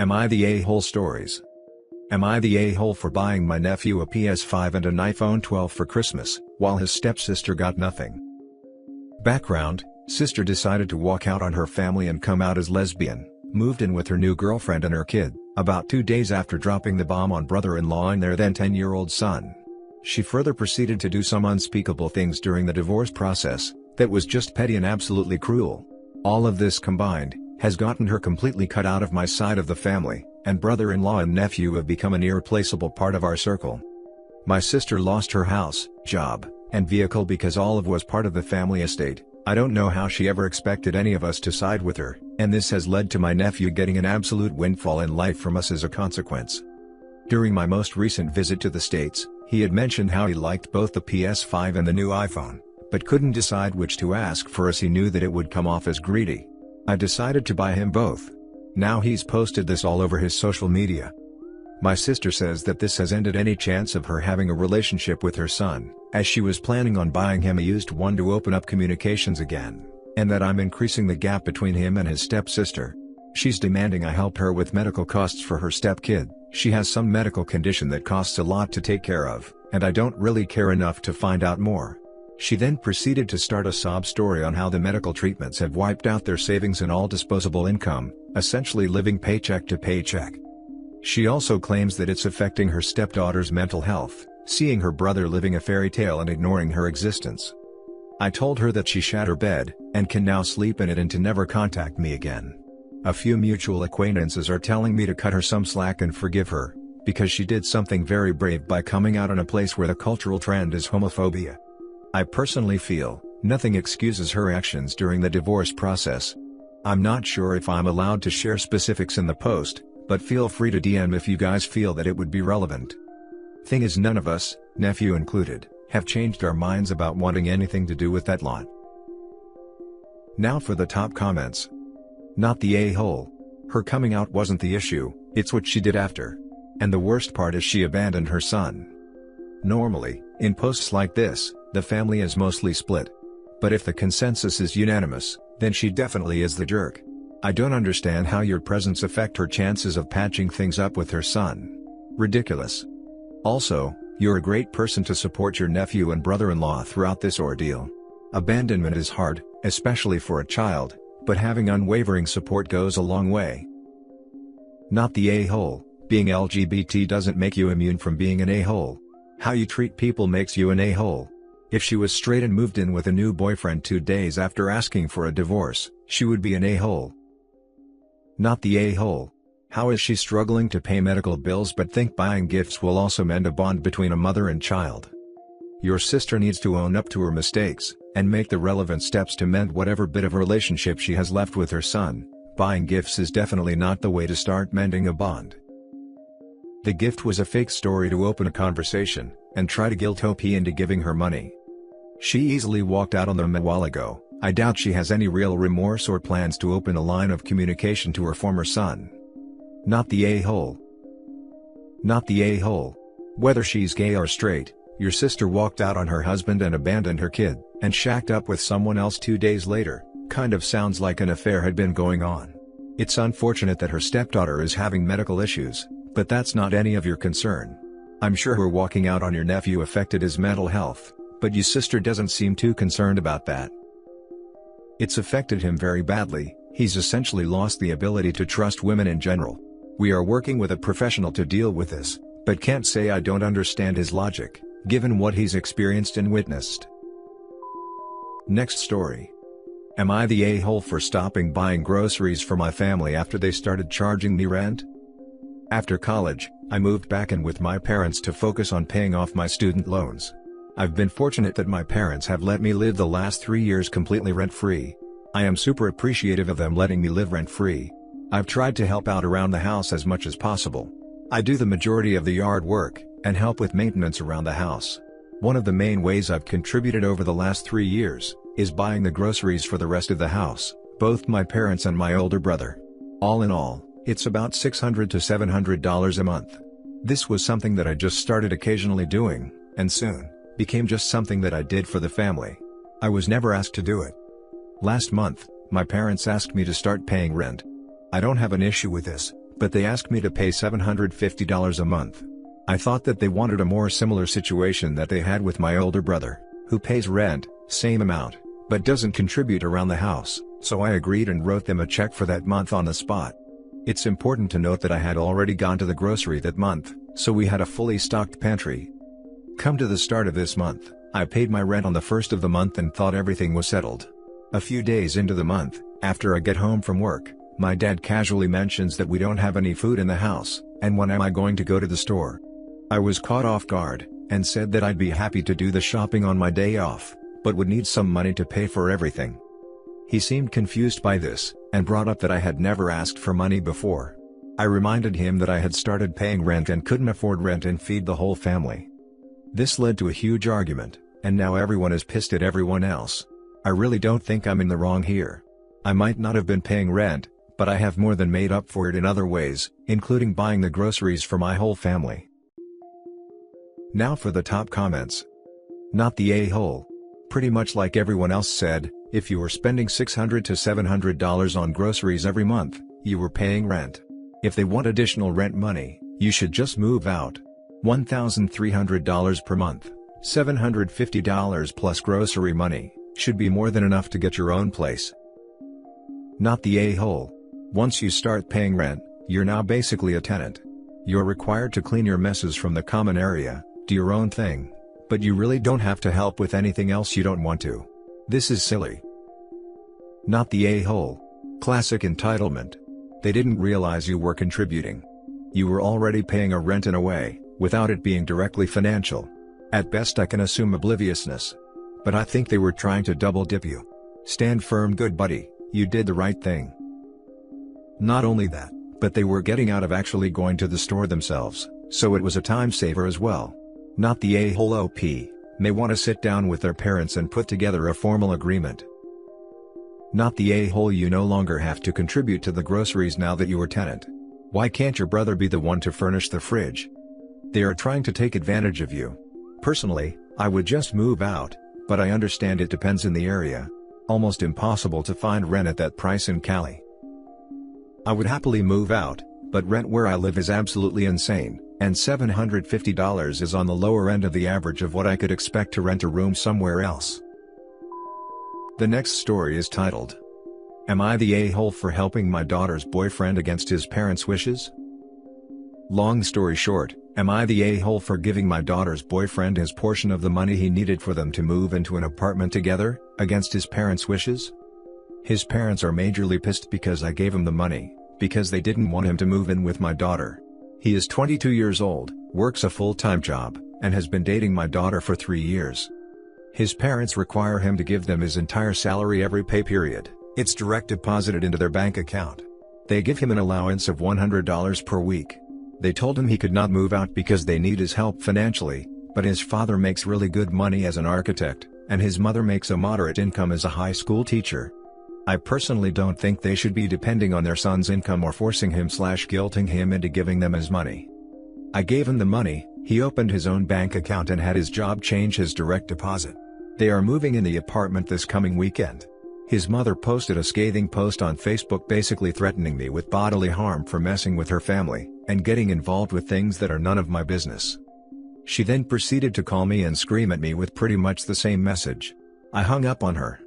Am I the a-hole stories? Am I the a-hole for buying my nephew a PS5 and an iPhone 12 for Christmas, while his stepsister got nothing? Background: sister decided to walk out on her family and come out as lesbian, moved in with her new girlfriend and her kid, about 2 days after dropping the bomb on brother-in-law and their then 10-year-old son. She further proceeded to do some unspeakable things during the divorce process, that was just petty and absolutely cruel. All of this combined, has gotten her completely cut out of my side of the family, and brother-in-law and nephew have become an irreplaceable part of our circle. My sister lost her house, job, and vehicle because all of was part of the family estate. I don't know how she ever expected any of us to side with her, and this has led to my nephew getting an absolute windfall in life from us as a consequence. During my most recent visit to the States, he had mentioned how he liked both the PS5 and the new iPhone, but couldn't decide which to ask for as he knew that it would come off as greedy. I decided to buy him both. Now he's posted this all over his social media. My sister says that this has ended any chance of her having a relationship with her son, as she was planning on buying him a used one to open up communications again, and that I'm increasing the gap between him and his stepsister. She's demanding I help her with medical costs for her stepkid. She has some medical condition that costs a lot to take care of, and I don't really care enough to find out more. She then proceeded to start a sob story on how the medical treatments have wiped out their savings and all disposable income, essentially living paycheck to paycheck. She also claims that it's affecting her stepdaughter's mental health, seeing her brother living a fairy tale and ignoring her existence. I told her that she shat her bed, and can now sleep in it and to never contact me again. A few mutual acquaintances are telling me to cut her some slack and forgive her, because she did something very brave by coming out in a place where the cultural trend is homophobia. I personally feel, nothing excuses her actions during the divorce process. I'm not sure if I'm allowed to share specifics in the post, but feel free to DM if you guys feel that it would be relevant. Thing is, none of us, nephew included, have changed our minds about wanting anything to do with that lot. Now for the top comments. Not the a-hole. Her coming out wasn't the issue, it's what she did after. And the worst part is she abandoned her son. Normally, in posts like this, the family is mostly split. But if the consensus is unanimous, then she definitely is the jerk. I don't understand how your presence affect her chances of patching things up with her son. Ridiculous. Also, you're a great person to support your nephew and brother-in-law throughout this ordeal. Abandonment is hard, especially for a child, but having unwavering support goes a long way. Not the a-hole. Being LGBT doesn't make you immune from being an a-hole. How you treat people makes you an a-hole. If she was straight and moved in with a new boyfriend 2 days after asking for a divorce, she would be an a-hole. Not the a-hole. How is she struggling to pay medical bills but think buying gifts will also mend a bond between a mother and child? Your sister needs to own up to her mistakes, and make the relevant steps to mend whatever bit of relationship she has left with her son. Buying gifts is definitely not the way to start mending a bond. The gift was a fake story to open a conversation, and try to guilt OP into giving her money. She easily walked out on them a while ago. I doubt she has any real remorse or plans to open a line of communication to her former son. Not the a-hole. Not the a-hole. Whether she's gay or straight, your sister walked out on her husband and abandoned her kid, and shacked up with someone else 2 days later. Kind of sounds like an affair had been going on. It's unfortunate that her stepdaughter is having medical issues, but that's not any of your concern. I'm sure her walking out on your nephew affected his mental health, but your sister doesn't seem too concerned about that. It's affected him very badly. He's essentially lost the ability to trust women in general. We are working with a professional to deal with this, but can't say I don't understand his logic, given what he's experienced and witnessed. Next story. Am I the a-hole for stopping buying groceries for my family after they started charging me rent? After college, I moved back in with my parents to focus on paying off my student loans. I've been fortunate that my parents have let me live the last 3 years completely rent-free. I am super appreciative of them letting me live rent-free. I've tried to help out around the house as much as possible. I do the majority of the yard work, and help with maintenance around the house. One of the main ways I've contributed over the last 3 years, is buying the groceries for the rest of the house, both my parents and my older brother. All in all, it's about $600 to $700 a month. This was something that I just started occasionally doing, and soon, became just something that I did for the family. I was never asked to do it. Last month, my parents asked me to start paying rent. I don't have an issue with this, but they asked me to pay $750 a month. I thought that they wanted a more similar situation that they had with my older brother, who pays rent, same amount, but doesn't contribute around the house, so I agreed and wrote them a check for that month on the spot. It's important to note that I had already gone to the grocery that month, so we had a fully stocked pantry. Come to the start of this month, I paid my rent on the first of the month and thought everything was settled. A few days into the month, after I get home from work, my dad casually mentions that we don't have any food in the house, and when am I going to go to the store? I was caught off guard, and said that I'd be happy to do the shopping on my day off, but would need some money to pay for everything. He seemed confused by this, and brought up that I had never asked for money before. I reminded him that I had started paying rent and couldn't afford rent and feed the whole family. This led to a huge argument, and now everyone is pissed at everyone else. I really don't think I'm in the wrong here. I might not have been paying rent, but I have more than made up for it in other ways, including buying the groceries for my whole family. Now for the top comments. Not the a-hole. Pretty much like everyone else said, if you were spending $600 to $700 on groceries every month, you were paying rent. If they want additional rent money, you should just move out. $1,300 per month, $750 plus grocery money, should be more than enough to get your own place. Not the a-hole. Once you start paying rent, you're now basically a tenant. You're required to clean your messes from the common area, do your own thing, but you really don't have to help with anything else you don't want to. This is silly. Not the a-hole. Classic entitlement. They didn't realize you were contributing. You were already paying a rent in a way, without it being directly financial. At best I can assume obliviousness. But I think they were trying to double dip you. Stand firm, good buddy, you did the right thing. Not only that, but they were getting out of actually going to the store themselves, so it was a time saver as well. Not the a-hole. OP may want to sit down with their parents and put together a formal agreement. Not the a-hole. You no longer have to contribute to the groceries now that you are tenant. Why can't your brother be the one to furnish the fridge? They are trying to take advantage of you. Personally, I would just move out, but I understand it depends in the area. Almost impossible to find rent at that price in Cali. I would happily move out, but rent where I live is absolutely insane, and $750 is on the lower end of the average of what I could expect to rent a room somewhere else. The next story is titled, "Am I the a-hole for helping my daughter's boyfriend against his parents' wishes?" Long story short, am I the a-hole for giving my daughter's boyfriend his portion of the money he needed for them to move into an apartment together, against his parents' wishes? His parents are majorly pissed because I gave him the money, because they didn't want him to move in with my daughter. He is 22 years old, works a full-time job, and has been dating my daughter for 3 years. His parents require him to give them his entire salary every pay period. It's direct deposited into their bank account. They give him an allowance of $100 per week. They told him he could not move out because they need his help financially, but his father makes really good money as an architect, and his mother makes a moderate income as a high school teacher. I personally don't think they should be depending on their son's income or forcing him/guilting him into giving them his money. I gave him the money, he opened his own bank account and had his job change his direct deposit. They are moving in the apartment this coming weekend. His mother posted a scathing post on Facebook basically threatening me with bodily harm for messing with her family, and getting involved with things that are none of my business. She then proceeded to call me and scream at me with pretty much the same message. I hung up on her.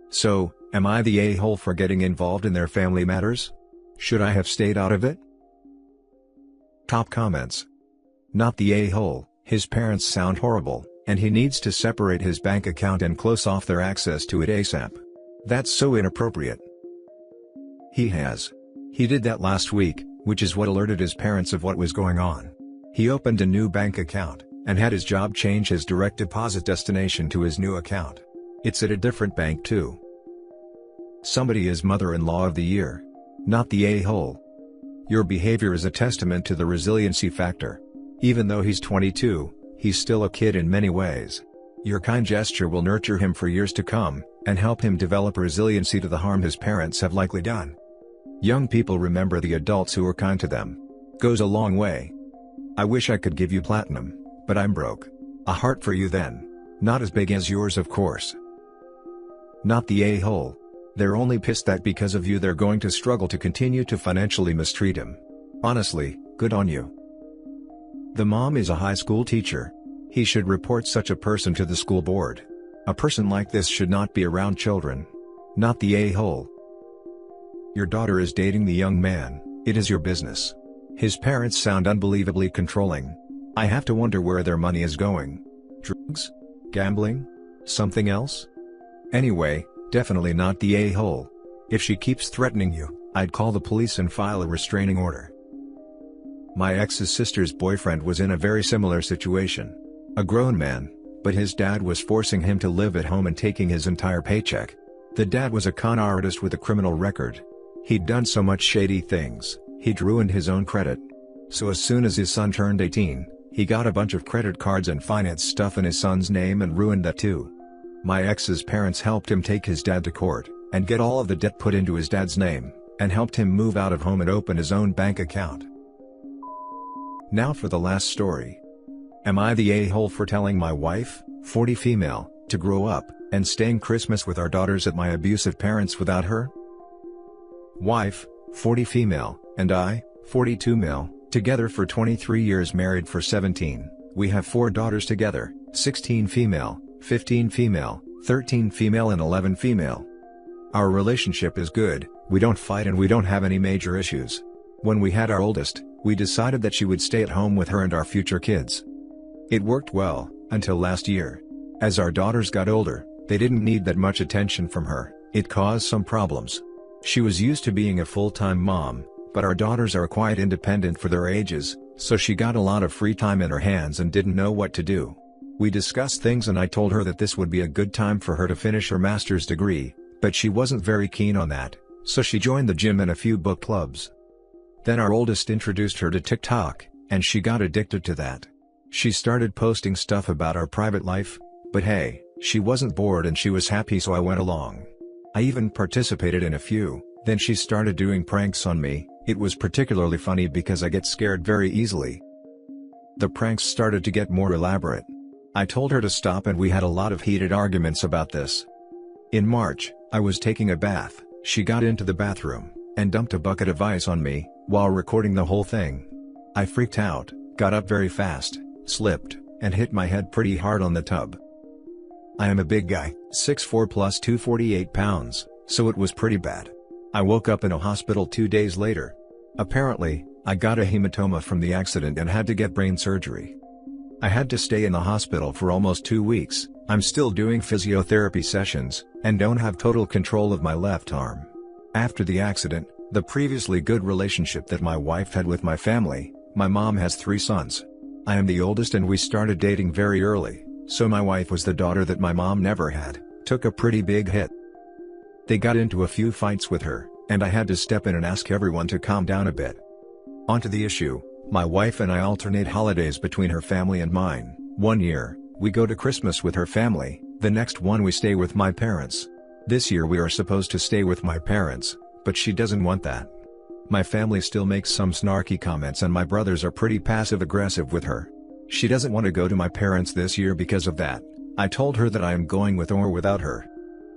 So, am I the a-hole for getting involved in their family matters? Should I have stayed out of it? Top comments. Not the a-hole. His parents sound horrible, and he needs to separate his bank account and close off their access to it ASAP. That's so inappropriate. He did that last week, which is what alerted his parents of what was going on. He opened a new bank account, and had his job change his direct deposit destination to his new account. It's at a different bank too. Somebody is mother-in-law of the year. Not the a-hole. Your behavior is a testament to the resiliency factor. Even though he's 22, he's still a kid in many ways. Your kind gesture will nurture him for years to come, and help him develop resiliency to the harm his parents have likely done. Young people remember the adults who are kind to them. Goes a long way. I wish I could give you platinum, but I'm broke. A heart for you then. Not as big as yours, of course. Not the a-hole. They're only pissed that because of you they're going to struggle to continue to financially mistreat him. Honestly, good on you. The mom is a high school teacher. He should report such a person to the school board. A person like this should not be around children. Not the a-hole. Your daughter is dating the young man, it is your business. His parents sound unbelievably controlling. I have to wonder where their money is going. Drugs? Gambling? Something else? Anyway, definitely not the a-hole. If she keeps threatening you, I'd call the police and file a restraining order. My ex's sister's boyfriend was in a very similar situation. A grown man, but his dad was forcing him to live at home and taking his entire paycheck. The dad was a con artist with a criminal record. He'd done so much shady things, he'd ruined his own credit. So as soon as his son turned 18, he got a bunch of credit cards and finance stuff in his son's name and ruined that too. My ex's parents helped him take his dad to court, and get all of the debt put into his dad's name, and helped him move out of home and open his own bank account. Now for the last story. Am I the a-hole for telling my wife, 40 female, to grow up, and staying Christmas with our daughters at my abusive parents without her? Wife, 40 female, and I, 42 male, together for 23 years, married for 17, we have 4 daughters together, 16 female, 15 female, 13 female and 11 female. Our relationship is good, we don't fight and we don't have any major issues. When we had our oldest, we decided that she would stay at home with her and our future kids. It worked well, until last year. As our daughters got older, they didn't need that much attention from her, it caused some problems. She was used to being a full-time mom, but our daughters are quite independent for their ages, so she got a lot of free time in her hands and didn't know what to do. We discussed things and I told her that this would be a good time for her to finish her master's degree, but she wasn't very keen on that, so she joined the gym and a few book clubs. Then our oldest introduced her to TikTok, and she got addicted to that. She started posting stuff about our private life, but hey, she wasn't bored and she was happy, so I went along. I even participated in a few, then she started doing pranks on me. It was particularly funny because I get scared very easily. The pranks started to get more elaborate. I told her to stop and we had a lot of heated arguments about this. In March, I was taking a bath, she got into the bathroom, and dumped a bucket of ice on me, while recording the whole thing. I freaked out, got up very fast, slipped, and hit my head pretty hard on the tub. I am a big guy, 6'4" plus 248 pounds, so it was pretty bad. I woke up in a hospital 2 days later. Apparently, I got a hematoma from the accident and had to get brain surgery. I had to stay in the hospital for almost 2 weeks, I'm still doing physiotherapy sessions, and don't have total control of my left arm. After the accident, the previously good relationship that my wife had with my family, my mom has 3 sons. I am the oldest and we started dating very early, so my wife was the daughter that my mom never had, took a pretty big hit. They got into a few fights with her, and I had to step in and ask everyone to calm down a bit. Onto the issue, my wife and I alternate holidays between her family and mine. 1 year, we go to Christmas with her family, the next one we stay with my parents. This year we are supposed to stay with my parents, but she doesn't want that. My family still makes some snarky comments and my brothers are pretty passive-aggressive with her. She doesn't want to go to my parents this year because of that. I told her that I am going with or without her.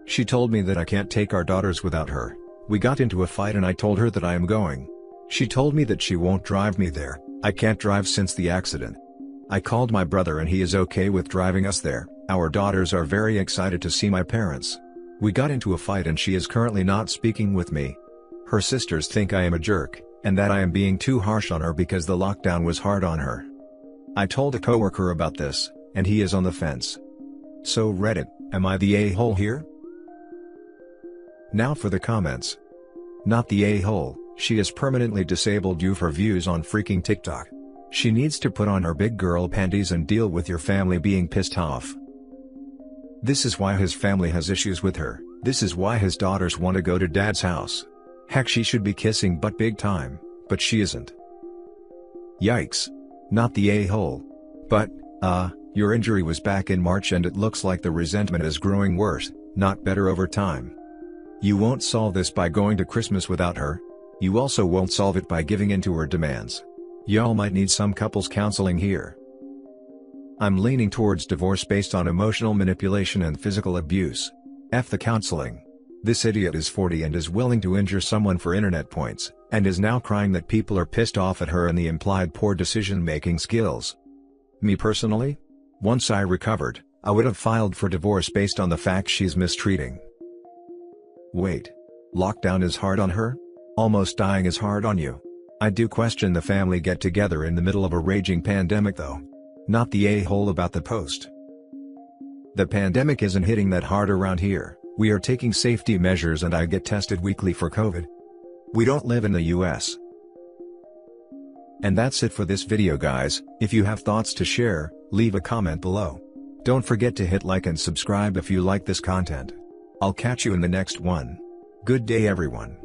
She told me that I can't take our daughters without her. We got into a fight and I told her that I am going. She told me that she won't drive me there. I can't drive since the accident. I called my brother and he is okay with driving us there. Our daughters are very excited to see my parents. We got into a fight and she is currently not speaking with me. Her sisters think I am a jerk, and that I am being too harsh on her because the lockdown was hard on her. I told a coworker about this, and he is on the fence. So Reddit, am I the a-hole here? Now for the comments. Not the a-hole, she has permanently disabled you for views on freaking TikTok. She needs to put on her big girl panties and deal with your family being pissed off. This is why his family has issues with her, this is why his daughters want to go to dad's house. Heck, she should be kissing butt big time, but she isn't. Yikes. Not the a-hole. But, your injury was back in March and it looks like the resentment is growing worse, not better over time. You won't solve this by going to Christmas without her. You also won't solve it by giving in to her demands. Y'all might need some couples counseling here. I'm leaning towards divorce based on emotional manipulation and physical abuse. F the counseling. This idiot is 40 and is willing to injure someone for internet points, and is now crying that people are pissed off at her and the implied poor decision-making skills. Me personally? Once I recovered, I would have filed for divorce based on the fact she's mistreating. Wait. Lockdown is hard on her? Almost dying is hard on you? I do question the family get-together in the middle of a raging pandemic though. Not the a-hole about the post. The pandemic isn't hitting that hard around here. We are taking safety measures and I get tested weekly for COVID. We don't live in the US. And that's it for this video guys. If you have thoughts to share, leave a comment below. Don't forget to hit like and subscribe if you like this content. I'll catch you in the next one. Good day everyone.